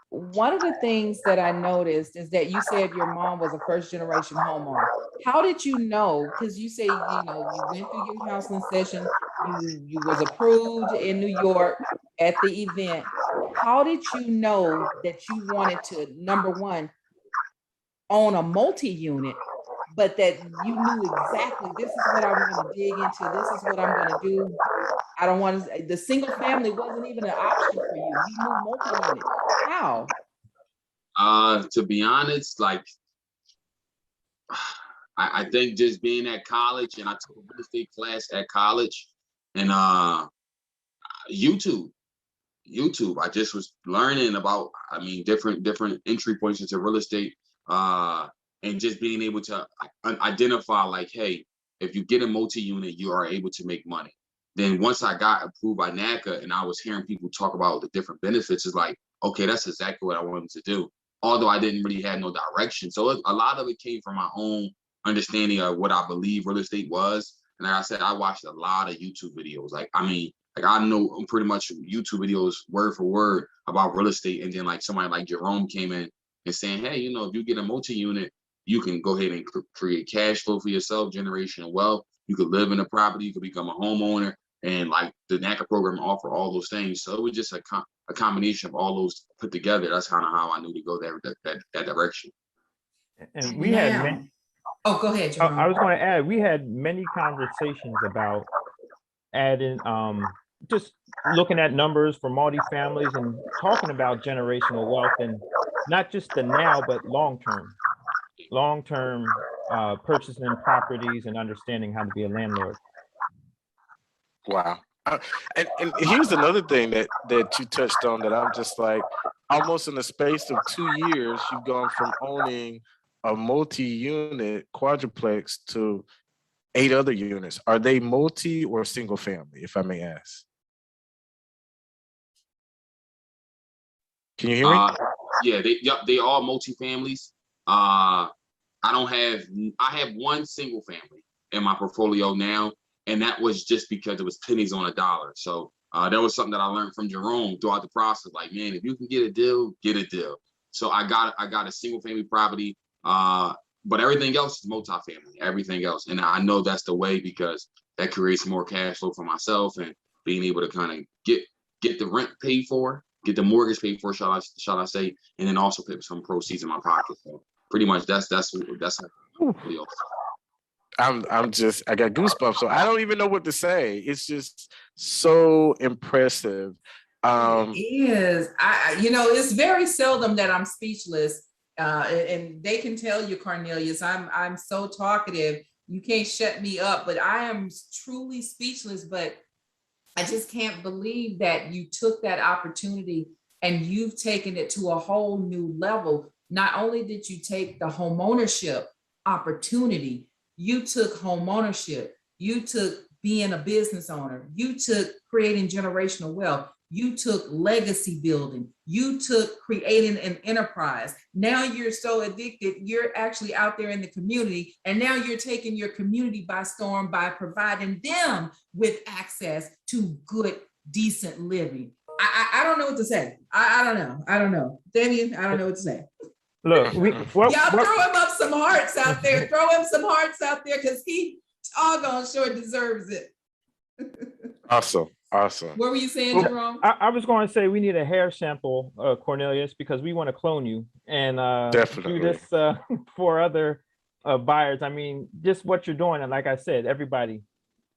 one of the things that I noticed is that you said your mom was a first generation homeowner. How did you know? Because you say, you went through your counseling session, you was approved in New York at the event. How did you know that you wanted to, number one, own a multi-unit, but that you knew exactly, this is what I want to dig into, this is what I'm going to do. I don't want to, the single family wasn't even an option for you. You knew multi-unit. How? To be honest, like, I think just being at college, and I took a real estate class at college, and YouTube. I just was learning about, different entry points into real estate, and just being able to identify, like, hey, if you get a multi-unit, you are able to make money. Then once I got approved by NACA and I was hearing people talk about the different benefits, it's like, okay, that's exactly what I wanted to do. Although I didn't really have no direction. So a lot of it came from my own understanding of what I believe real estate was. And like I said, I watched a lot of YouTube videos. I know pretty much YouTube videos word for word about real estate. And then like somebody like Jerome came in and saying, hey, if you get a multi-unit, you can go ahead and create cash flow for yourself, generational wealth. You could live in a property, you could become a homeowner. And like the NACA program offer all those things. So it was just a combination of all those put together. That's kind of how I knew to go that direction. And we had many, oh, go ahead, Jerome. I was going to add, we had many conversations about adding, just looking at numbers for multifamilies and talking about generational wealth, and not just the now, but long-term purchasing properties and understanding how to be a landlord. Wow. And here's another thing that you touched on that I'm just like, almost in the space of 2 years, you've gone from owning a multi-unit quadruplex to 8 other units. Are they multi or single family, if I may ask? Can you hear me? Yeah, they are multi-families. I have one single family in my portfolio now. And that was just because it was pennies on a dollar. So that was something that I learned from Jerome throughout the process. Like, man, if you can get a deal, get a deal. So I got a single family property, but everything else is multifamily, everything else. And I know that's the way, because that creates more cash flow for myself and being able to kind of get the rent paid for, get the mortgage paid for, shall I say, and then also put some proceeds in my pocket. So pretty much that's I'm just, I got goosebumps, so I don't even know what to say. It's just so impressive. It is. It's very seldom that I'm speechless, and they can tell you, Cornelius, I'm so talkative. You can't shut me up, but I am truly speechless. But I just can't believe that you took that opportunity and you've taken it to a whole new level. Not only did you take the homeownership opportunity, you took homeownership, you took being a business owner, you took creating generational wealth, you took legacy building, you took creating an enterprise. Now you're so addicted, you're actually out there in the community, and now you're taking your community by storm by providing them with access to good, decent living. I don't know what to say. I don't know. Damien, I don't know what to say. Look, Y'all throw him up some hearts out there. Throw him some hearts out there because he doggone sure deserves it. Awesome. What were you saying, Jerome? I was going to say we need a hair sample, Cornelius, because we want to clone you and definitely do this for other buyers. I mean, just what you're doing. And like I said, everybody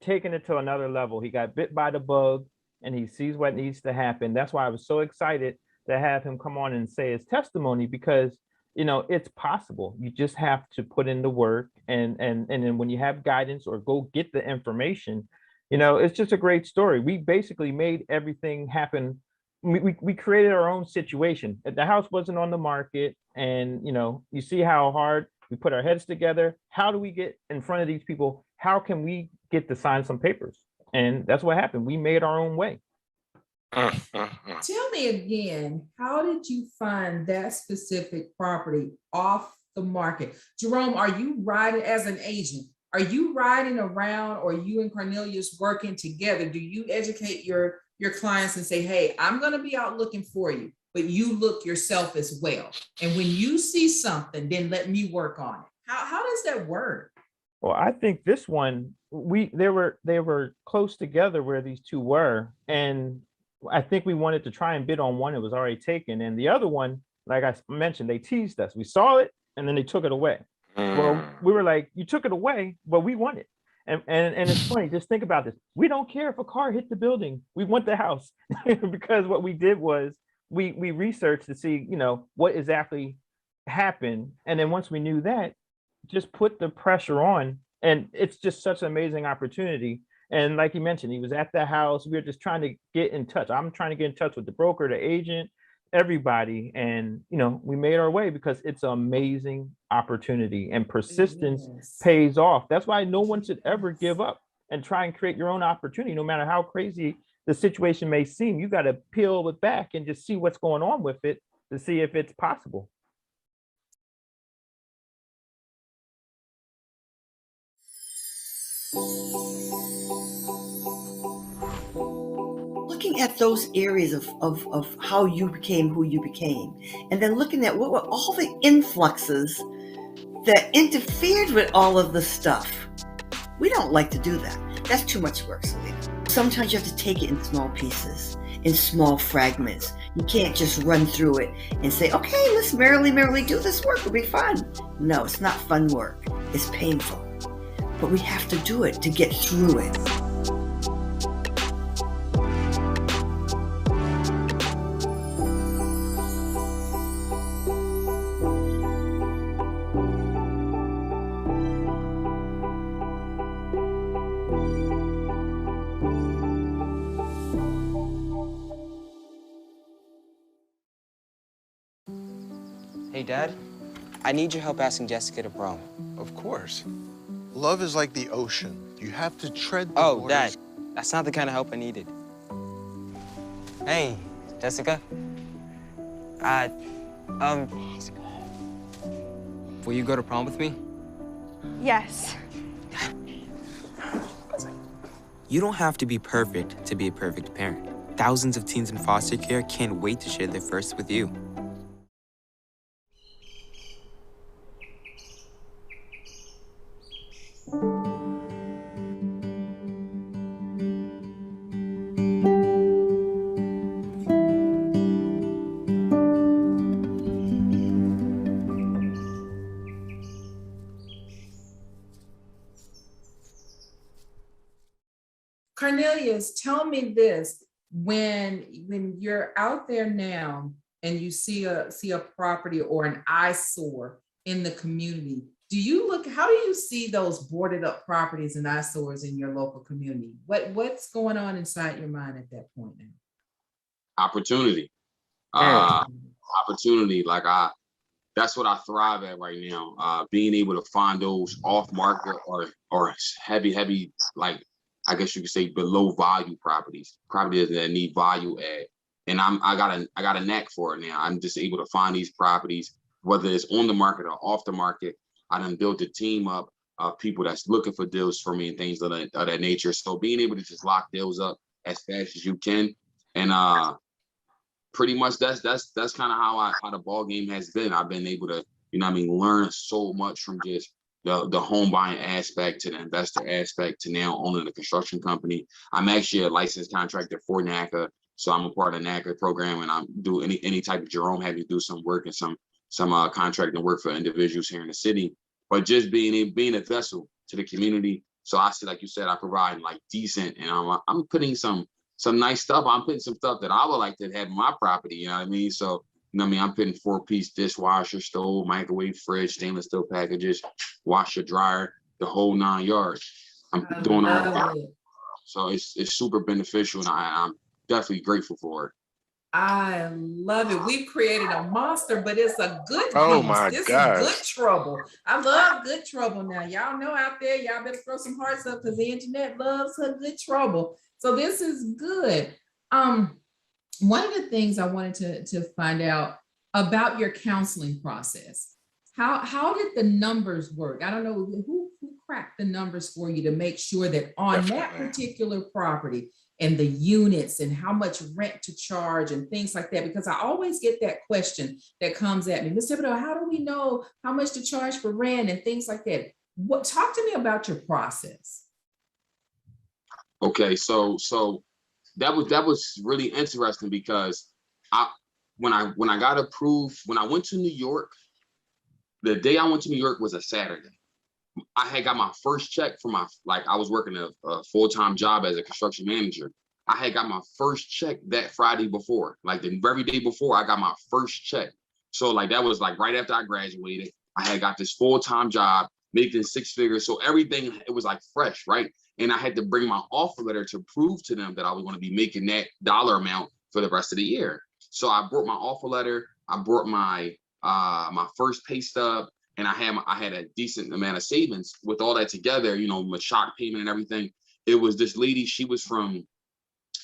taking it to another level. He got bit by the bug and he sees what needs to happen. That's why I was so excited to have him come on and say his testimony, because it's possible. You just have to put in the work, and then when you have guidance or go get the information, it's just a great story. We basically made everything happen. We created our own situation. The house wasn't on the market, and you see how hard we put our heads together. How do we get in front of these people? How can we get to sign some papers? And that's what happened. We made our own way. Tell me again, how did you find that specific property off the market? Jerome, are you riding as an agent? Are you riding around, or you and Cornelius working together? Do you educate your clients and say, hey, I'm going to be out looking for you, but you look yourself as well. And when you see something, then let me work on it. How does that work? Well, I think this one, they were close together where these two were. And I think we wanted to try and bid on one. It was already taken. And the other one, like I mentioned, they teased us. We saw it and then they took it away. Well, we were like, you took it away, but we want it. And it's funny, just think about this. We don't care if a car hit the building. We want the house. Because what we did was we researched to see, what exactly happened. And then once we knew that, just put the pressure on. And it's just such an amazing opportunity. And like you mentioned, he was at the house. We were just trying to get in touch. I'm trying to get in touch with the broker, the agent, everybody. And, we made our way because it's an amazing opportunity, and persistence pays off. That's why no one should ever give up and try and create your own opportunity. No matter how crazy the situation may seem, you got to peel it back and just see what's going on with it to see if it's possible. Looking at those areas of how you became who you became, and then looking at what were all the influxes that interfered with all of the stuff. We don't like to do that. That's too much work, Selena. Sometimes you have to take it in small pieces, in small fragments. You can't just run through it and say, okay, let's merrily do this work. It'll be fun. No, it's not fun work. It's painful. But we have to do it to get through it. Hey, Dad, I need your help asking Jessica to prom. Of course. Love is like the ocean. You have to tread the waters. Dad, that's not the kind of help I needed. Hey, Jessica. Will you go to prom with me? Yes. You don't have to be perfect to be a perfect parent. Thousands of teens in foster care can't wait to share their first with you. Cornelius, tell me this, when you're out there now and you see a property or an eyesore in the community, how do you see those boarded up properties and eyesores in your local community? What's going on inside your mind at that point now? Opportunity. Opportunity. Like that's what I thrive at right now. Being able to find those off market or heavy, like I guess you could say below value properties that need value add. And I got a knack for it now. I'm just able to find these properties, whether it's on the market or off the market. I done built a team up of people that's looking for deals for me and things of that nature. So being able to just lock deals up as fast as you can, and pretty much that's kind of how the ball game has been. I've been able to, learn so much from just the home buying aspect to the investor aspect to now owning a construction company. I'm actually a licensed contractor for NACA, so I'm a part of the NACA program, and I do any type of Jerome having to do some work and some contracting work for individuals here in the city. But just being a vessel to the community. So I see, like you said, I provide like decent, and I'm putting some nice stuff. I'm putting some stuff that I would like to have in my property. You know what I mean? So I'm putting 4-piece dishwasher, stove, microwave, fridge, stainless steel packages, washer, dryer, the whole 9 yards. I'm doing all that. So it's super beneficial, and I'm definitely grateful for it. I love it. We've created a monster, but it's a good beast. Oh my This gosh. is good trouble. I love good trouble now. Y'all know out there, y'all better throw some hearts up because the internet loves her good trouble. So this is good. One of the things I wanted to find out about your counseling process. How did the numbers work? I don't know who cracked the numbers for you to make sure that on that particular property and the units and how much rent to charge and things like that, because I always get that question that comes at me, Ms. Thibodeau, how do we know how much to charge for rent and things like that? Talk to me about your process. Okay, so that was really interesting because when I got approved, when I went to New York, the day I went to New York was a Saturday. I had got my first check for I was working a full-time job as a construction manager. I had got my first check that Friday before, like the very day before I got my first check. So like that was like right after I graduated. I had got this full-time job, making 6 figures. So everything, it was like fresh, right? And I had to bring my offer letter to prove to them that I was going to be making that dollar amount for the rest of the year. So I brought my offer letter, I brought my first pay stub, and I had a decent amount of savings. With all that together, my shock payment and everything. It was this lady,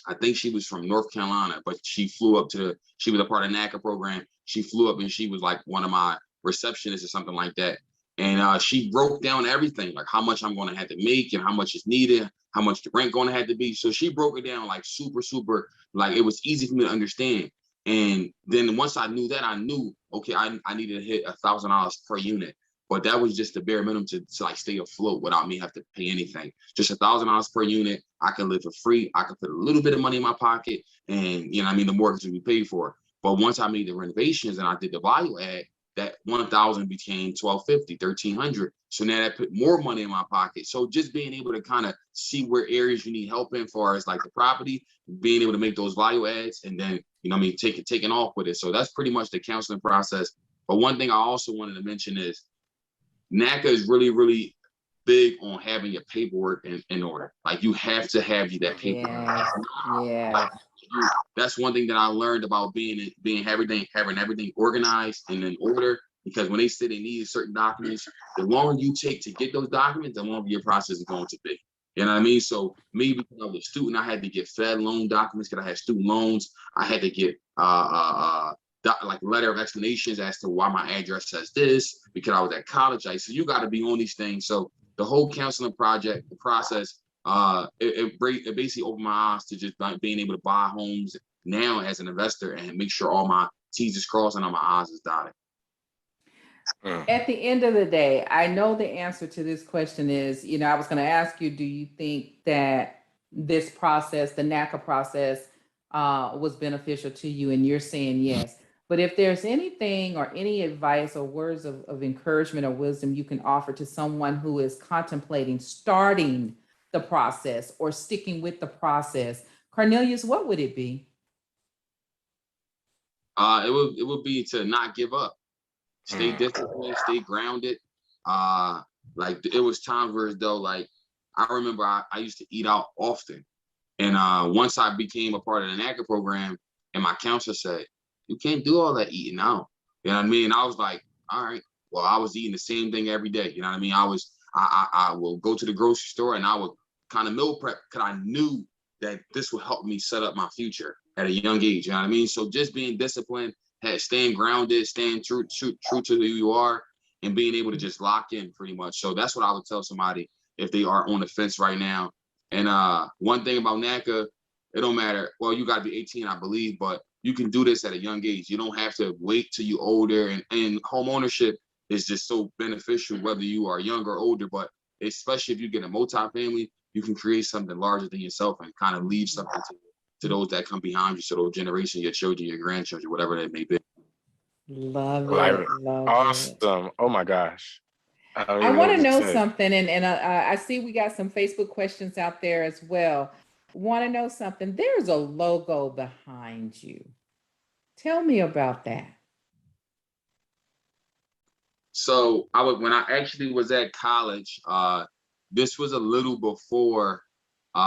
I think she was from North Carolina, but she flew up she was a part of the NACA program. She flew up and she was like one of my receptionists or something like that. And she broke down everything, like how much I'm going to have to make and how much is needed, how much the rent going to have to be. So she broke it down like super, like it was easy for me to understand. And then once I knew that, I knew, okay, I needed to hit $1,000 per unit. But that was just the bare minimum to like stay afloat without me have to pay anything. Just $1,000 per unit. I can live for free. I can put a little bit of money in my pocket, and the mortgage will be paid for. But once I made the renovations and I did the value add, that 1,000 became 1,250, 1,300. So now that put more money in my pocket. So just being able to kind of see where areas you need help in, as far as like the property, being able to make those value adds, and then taking off with it. So that's pretty much the counseling process. But one thing I also wanted to mention is NACA is really, really big on having your paperwork in order. Like you have to have that paperwork. Yeah. That's one thing that I learned about having everything organized and in order. Because when they say they need certain documents, the longer you take to get those documents, the longer your process is going to be. You know what I mean? So me, because I was a student, I had to get Fed loan documents because I had student loans. I had to get like letter of explanations as to why my address says this, because I was at college. So you got to be on these things. So the whole counseling process, it basically opened my eyes to just being able to buy homes now as an investor and make sure all my T's is crossed and all my I's is dotted. At the end of the day, I know the answer to this question is, I was going to ask you, do you think that this process, the NACA process, was beneficial to you? And you're saying yes. But if there's anything or any advice or words of encouragement or wisdom you can offer to someone who is contemplating starting the process or sticking with the process, Cornelius, what would it be? It would be to not give up. Stay disciplined, stay grounded, Like it was times where as though like I remember I used to eat out often. And once I became a part of the NACA program, and my counselor said, you can't do all that eating out. You know what I mean? I was like, all right, well, I was eating the same thing every day. You know what I mean? I will go to the grocery store and I would kind of meal prep because I knew that this would help me set up my future at a young age. You know what I mean? So just being disciplined, staying grounded, staying true to who you are, and being able to just lock in pretty much. So that's what I would tell somebody if they are on the fence right now. And one thing about NACA, it don't matter. Well, you got to be 18, I believe, but you can do this at a young age. You don't have to wait till you're older. And home ownership is just so beneficial, whether you are young or older. But especially if you get a multi-family, you can create something larger than yourself and kind of leave something to those that come behind you, to those generation, your children, your grandchildren, whatever that may be. Love Like, it. Love it. awesome. Oh my gosh. I don't I even want what to know say. something, and I see we got some Facebook questions out there as well. Want to know something? There's a logo behind you. Tell me about that. So when I actually was at college, this was a little before. So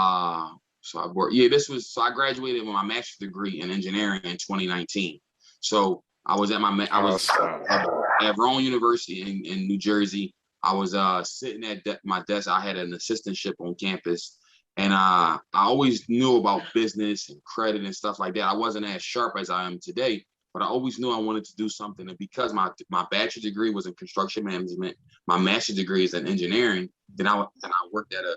I graduated with my master's degree in engineering in 2019. So I was at at Rowan University in New Jersey. I was sitting at my desk. I had an assistantship on campus, and I always knew about business and credit and stuff like that. I wasn't as sharp as I am today, but I always knew I wanted to do something. And because my bachelor's degree was in construction management, my master's degree is in engineering, then I worked at a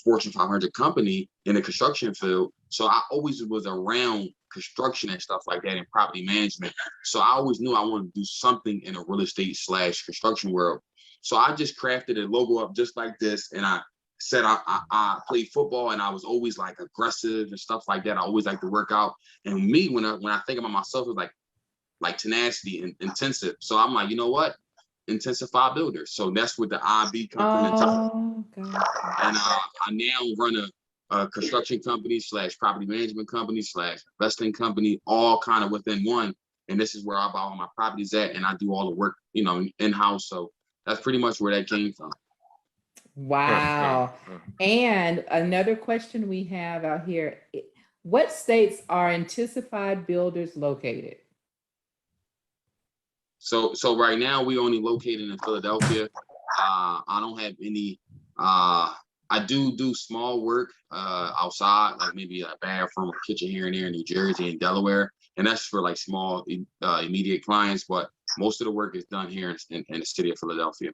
Fortune 500 company in the construction field. So I always was around construction and stuff like that and property management. So I always knew I wanted to do something in a real estate / construction world. So I just crafted a logo up just like this. And I said I played football and I was always like aggressive and stuff like that. I always like to work out. And me, when I think about myself, it's like tenacity and intensive. So I'm like, you know what? Intensify builders. So that's what the IB comes from. And I now run a construction company / property management company / investing company, all kind of within one. And this is where I buy all my properties at, and I do all the work, in-house. So that's pretty much where that came from. Wow. And another question we have out here: what states are Intensified Builders located? So right now we only located in Philadelphia. I don't have any. I do small work outside, like maybe a bathroom or kitchen here and there in New Jersey and Delaware, and that's for like small immediate clients. But most of the work is done here in the city of Philadelphia.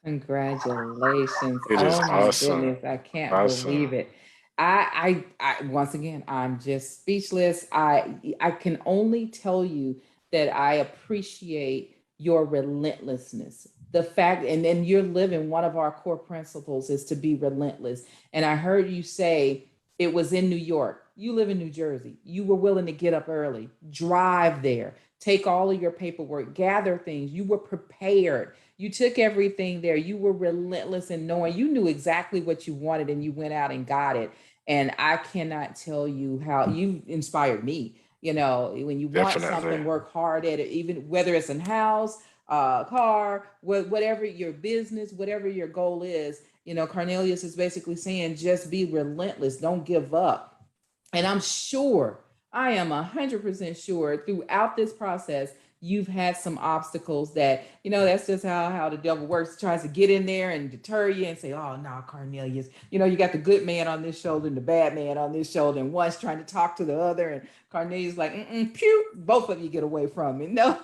Congratulations! It is Oh my awesome. goodness, I can't Awesome. believe it. I once again, I'm just speechless. I can only tell you that I appreciate your relentlessness. The fact, and then you're living one of our core principles is to be relentless. And I heard you say it was in New York. You live in New Jersey. You were willing to get up early, drive there, take all of your paperwork, gather things. You were prepared. You took everything there. You were relentless in knowing you knew exactly what you wanted and you went out and got it. And I cannot tell you how you inspired me. When you want something, work hard at it, even whether it's a house, car, whatever your business, whatever your goal is. Cornelius is basically saying, just be relentless. Don't give up. And I'm sure, I am 100% sure throughout this process, you've had some obstacles that, that's just how the devil works, tries to get in there and deter you and say, oh, no, Cornelius, you got the good man on this shoulder and the bad man on this shoulder, and one's trying to talk to the other, and Cornelius like, pew, both of you get away from me. No.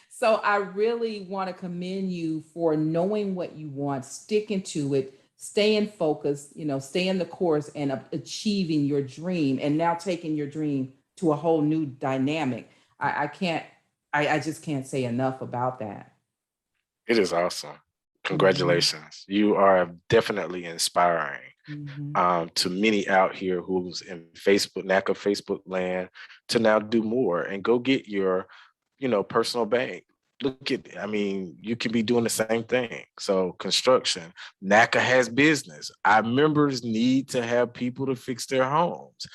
So I really want to commend you for knowing what you want, sticking to it, staying focused, staying the course and achieving your dream, and now taking your dream to a whole new dynamic. I just can't say enough about that. It is awesome. Congratulations. You are definitely inspiring to many out here who's in NACA Facebook land to now do more and go get your, personal bank. You can be doing the same thing. So construction, NACA has business. Our members need to have people to fix their homes.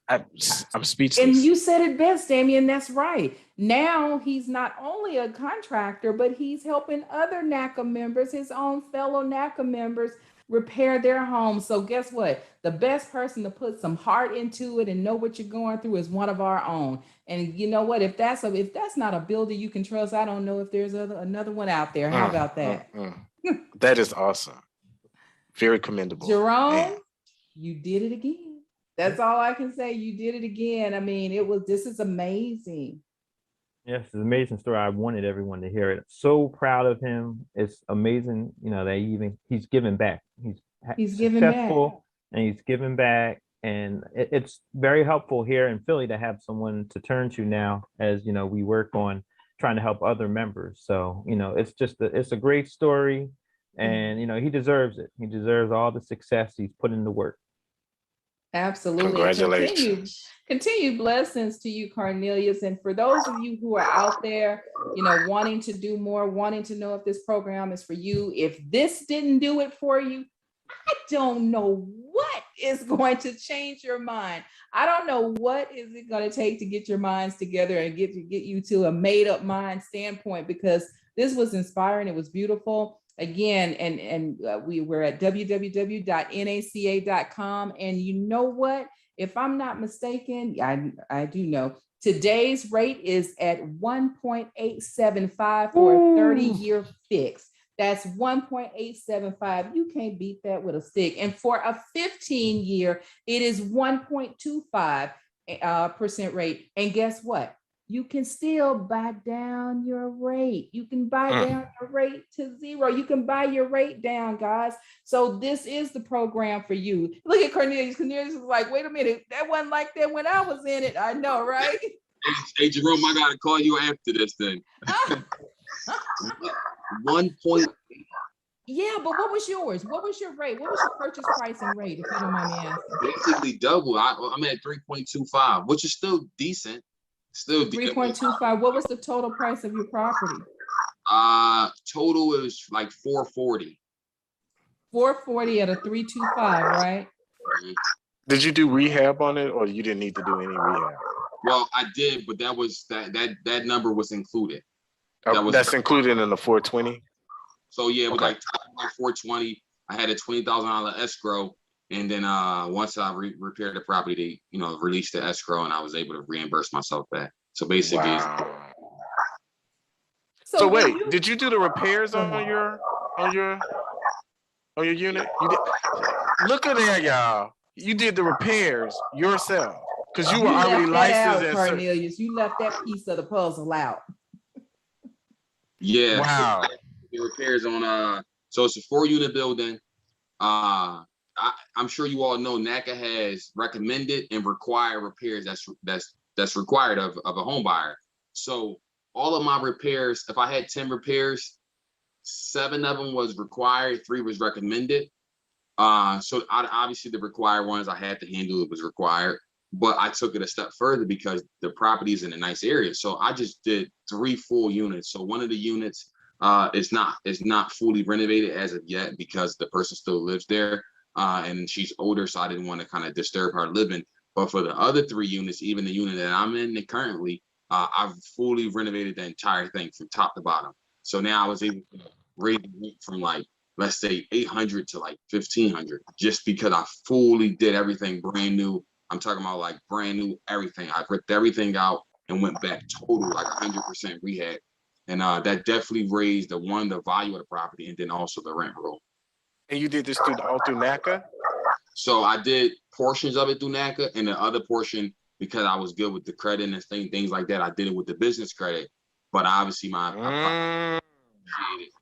I'm speechless. And you said it best, Damien. That's right. Now he's not only a contractor, but he's helping other NACA members, his own fellow NACA members, repair their homes. So guess what? The best person to put some heart into it and know what you're going through is one of our own. And you know what? If that's not a builder you can trust, I don't know if there's another one out there. How about that? That is awesome. Very commendable. Jerome, Man. You did it again. That's all I can say. You did it again. I mean, this is amazing. Yes, it's an amazing story. I wanted everyone to hear it. So proud of him. It's amazing, that he's giving back. He's giving back. Successful and he's giving back. And it's very helpful here in Philly to have someone to turn to now as, we work on trying to help other members. So, it's a great story and, he deserves it. He deserves all the success he's put in the work. Absolutely. Congratulations. Continued blessings to you, Cornelius. And for those of you who are out there, wanting to do more, wanting to know if this program is for you, if this didn't do it for you, I don't know what is going to change your mind. I don't know what is it going to take to get your minds together and get you to a made up mind standpoint, because this was inspiring. It was beautiful. Again, and we were at www.naca.com. And you know what? If I'm not mistaken, I do know today's rate is at 1.875 for a 30-year fix. That's 1.875. You can't beat that with a stick. And for a 15-year, it is 1.25% rate. And guess what? You can still buy down your rate. You can buy down your rate to zero. You can buy your rate down, guys. So this is the program for you. Look at Cornelius. Cornelius was like, wait a minute, that wasn't like that when I was in it. I know, right? Hey, Jerome, I gotta call you after this thing. 1 point. Yeah, but what was yours? What was your rate? What was your purchase price and rate, if you don't mind me asking? Basically double. I'm at 3.25, which is still decent. Still 3.25. What was the total price of your property? Total is like 440. 440 at a 325, right? Did you do rehab on it, or you didn't need to do any rehab? Well, I did, but that number was included. That's included in the 420. So yeah, it was like 420. I had a $20,000 escrow, and then once I repaired the property, they released the escrow, and I was able to reimburse myself back. So basically, wow. So wait, did you do the repairs on your unit? You did. Look at that, y'all. You did the repairs yourself because you were already licensed. Out, Cornelius, you left that piece of the puzzle out. Yeah. Wow. The repairs on so it's a 4-unit building. I'm sure you all know NACA has recommended and required repairs that's required of a home buyer. So all of my repairs, if I had 10 repairs, 7 of them was required, 3 was recommended. So obviously the required ones I had to handle, it was required, but I took it a step further because the property is in a nice area. So I just did 3 full units. So one of the units is not fully renovated as of yet because the person still lives there. And she's older, so I didn't want to kind of disturb her living. But for the other 3 units, even the unit that I'm in currently, I've fully renovated the entire thing from top to bottom. So now I was able to raise the rent from like, let's say 800 to like 1,500, just because I fully did everything brand new. I'm talking about like brand new everything. I ripped everything out and went back total like 100% rehab. And that definitely raised the value of the property and then also the rent roll. And you did this all through NACA? So I did portions of it through NACA, and the other portion, because I was good with the credit and things like that, I did it with the business credit. But obviously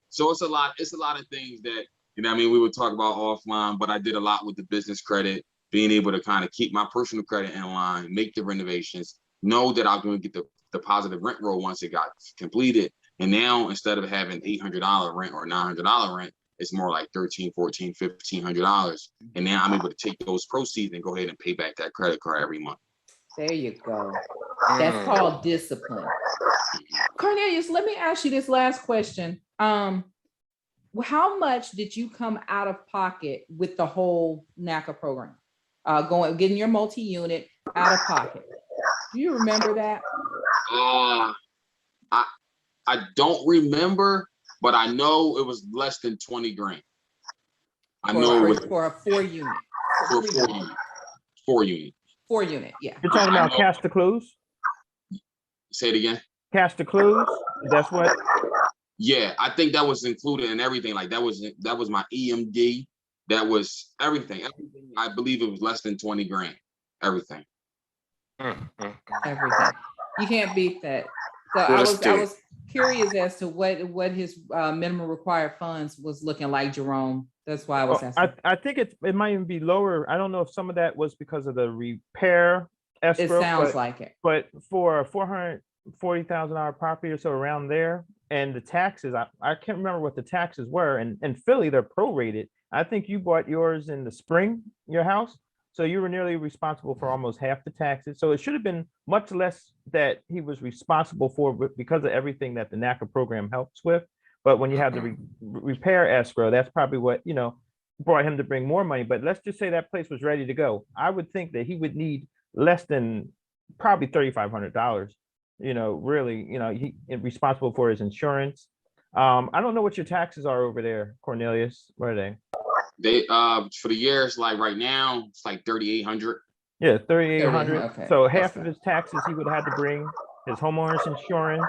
so it's a lot of things that, we would talk about offline, but I did a lot with the business credit, being able to kind of keep my personal credit in line, make the renovations, know that I'm going to get the positive rent roll once it got completed. And now instead of having $800 rent or $900 rent, it's more like $1,300, $1,400, $1,500. And now I'm able to take those proceeds and go ahead and pay back that credit card every month. There you go. That's called discipline. Cornelius, let me ask you this last question. How much did you come out of pocket with the whole NACA program? Getting your multi-unit out of pocket. Do you remember that? I don't remember, but I know it was less than 20 grand. I know it was for a 4-unit. for 4 unit. 4 unit. 4-unit, yeah. You're talking about cash to close? Say it again. Cash to close? That's what? Yeah, I think that was included in everything. Like that was my EMD. That was everything. Everything. I believe it was less than 20 grand. Everything. Everything. You can't beat that. So I was curious as to what his minimum required funds was looking like, Jerome. That's why I was asking. I think it might even be lower. I don't know if some of that was because of the repair escrow. It sounds like it. But for a $440,000 property or so around there, and the taxes, I can't remember what the taxes were. And in Philly, they're prorated. I think you bought yours in the spring, your house. So you were nearly responsible for almost half the taxes. So it should have been much less that he was responsible for because of everything that the NACA program helps with. But when you have the repair escrow, that's probably what, brought him to bring more money. But let's just say that place was ready to go. I would think that he would need less than probably $3,500, really, he responsible for his insurance. I don't know what your taxes are over there, Cornelius. What are they? They for the year, it's like right now, it's like 3,800. Yeah, 3,800. Okay. So half of his taxes he would have to bring, his homeowner's insurance,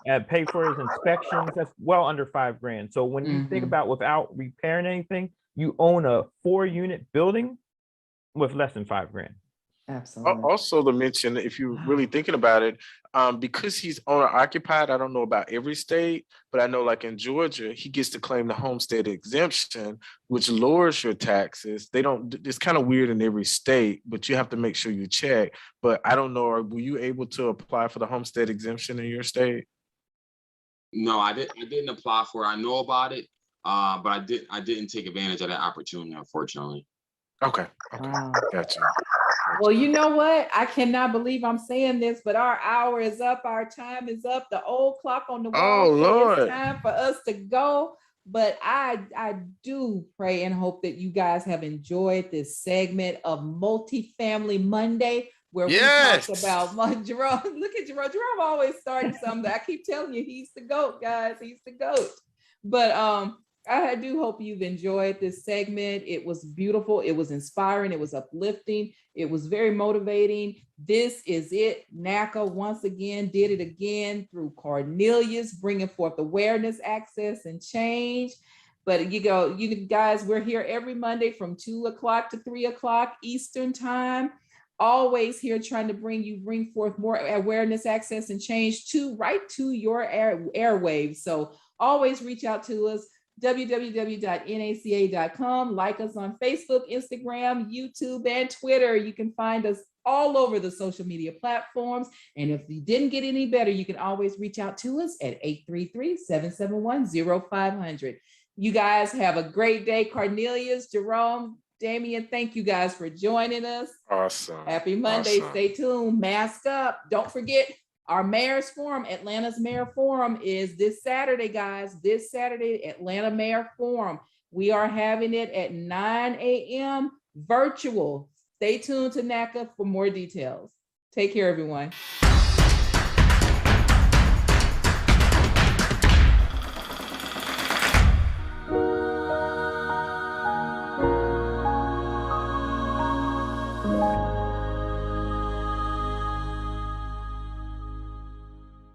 and pay for his inspections. That's well under $5 grand. So when you think about without repairing anything, you own a 4-unit building with less than $5 grand. Absolutely. Also to mention, if you're really thinking about it, because he's owner occupied, I don't know about every state, but I know like in Georgia, he gets to claim the homestead exemption, which lowers your taxes. It's kind of weird in every state, but you have to make sure you check. But I don't know, were you able to apply for the homestead exemption in your state? No, I didn't apply for it. I know about it, but I didn't take advantage of that opportunity, unfortunately. Okay. Wow. Gotcha. Well, you know what? I cannot believe I'm saying this, but our hour is up. Our time is up. The old clock on the wall. Oh, Lord. It's time for us to go. But I do pray and hope that you guys have enjoyed this segment of Multifamily Monday, where we talked about Jerome. Look at Jerome. Jerome always starting something. I keep telling you, he's the GOAT, guys. He's the GOAT. But I do hope you've enjoyed this segment. It was beautiful. It was inspiring. It was uplifting. It was very motivating. This is it. NACA once again did it again through Cornelius, bringing forth awareness, access, and change. But you guys, we're here every Monday from 2 o'clock to 3 o'clock Eastern time. Always here trying to bring forth more awareness, access, and change right to your airwaves. So always reach out to us. www.naca.com. Like us on Facebook, Instagram, YouTube, and Twitter. You can find us all over the social media platforms. And if you didn't get any better, you can always reach out to us at 833-771-0500. You guys have a great day. Cornelius, Jerome, Damian, thank you guys for joining us. Awesome. Happy Monday. Awesome. Stay tuned. Mask up. Don't forget, our Mayor's Forum, Atlanta's Mayor Forum, is this Saturday, guys. This Saturday, Atlanta Mayor Forum. We are having it at 9 a.m. virtual. Stay tuned to NACA for more details. Take care, everyone.